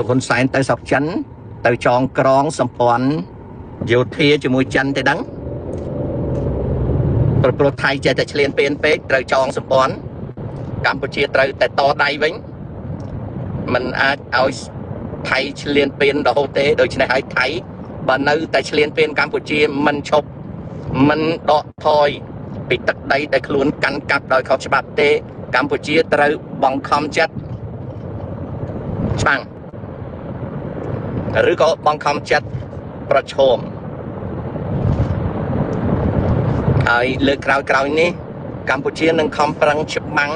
คนสายtới sọc chắn tới tròn krong sầm phòn nhiều thia cho mùi chân thì đắng pro Thái chạy tới liền bên pê tới tròn sầm phòn Campuchia tới tới to đầy vĩnh mình ao Thái liền bên đồ tế đôi chân này Thái và nơi tới liền bên Campuchia mình chụp mình đọ thôi bị tật đây để luôn cắn cặp đòi khó cho bạc tê Campuchia tới bằng không chất bằng ឬក៏បង្ខំចិត្តប្រឈមហើយលើក្រោយនេះកម្ពុជានឹងខំប្រឹងច្បាំង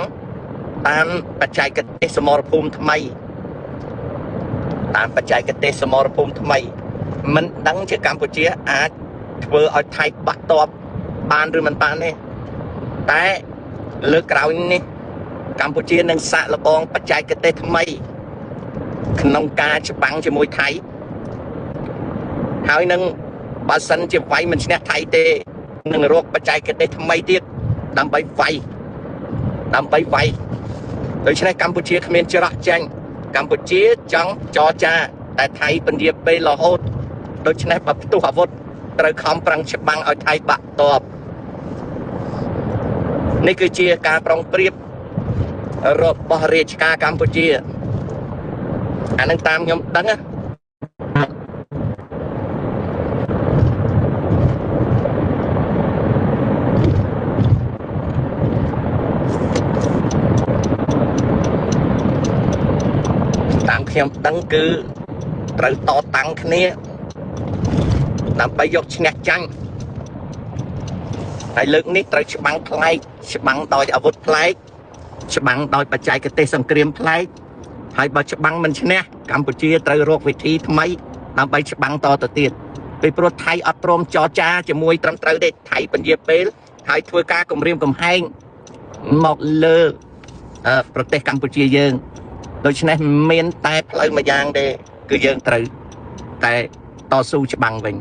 តាមបច្ចេកទេសសមរភូមិថ្មីមិនដឹងជាកម្ពុជាអាចធ្វើឲ្យថៃបាក់តបបានឬមិនបានទេតែលើក្រោយនេះកម្ពុជានឹងសាកល្បងបច្ចេកទេសថ្មីក្នុងការច្បាំងជាមួយថៃហើយនឹងបើសិនជាវាយមិនឈ្នះថៃទេនឹងរកបច្ចេកទេសថ្មីទៀតដើម្បីវាយដូច្នេះកម្ពុជាគ្មានច្រោះចាញ់កម្ពុជាចង់ចរចាតែថៃពន្យាពេលរហូតដូច្នេះបើផ្ទុះអាវុធត្រូវខំប្រឹងច្បាំងឲ្យថៃបាក់តបនេះគឺជាការប្រុងប្រៀបរបស់រាជការកម្ពុជាអានឹងតាមខ្ញុំដឹងណាតាមខ្ញុំដឹងគឺត្រូវតតាំងគ្នាដើម្បីយកឈ្នះចាញ់ហើយលើកនេះត្រូវច្បាំងប្លែកច្បាំងដោយអាវុធប្លែកច្បាំងដោយបច្ចេកទេសសង្គ្រាមប្លែកហើយបើច្បាំងមិនឈ្នះកម្ពុជាត្រូវរកវិធីថ្មីដើម្បីច្បាំងតទៅទៀតពីព្រោះថៃអត់ព្រមចរចាជាមួយត្រឹមត្រូវទេថៃពន្យាពេលហើយធ្វើការគំរាមកំហែងមកលើប្រទេសកម្ពុជាយើងដូច្នេះមានតែផ្លូវមួយយ៉ាងទេគឺយើងត្រូវតែតស៊ូច្បាំងវិញ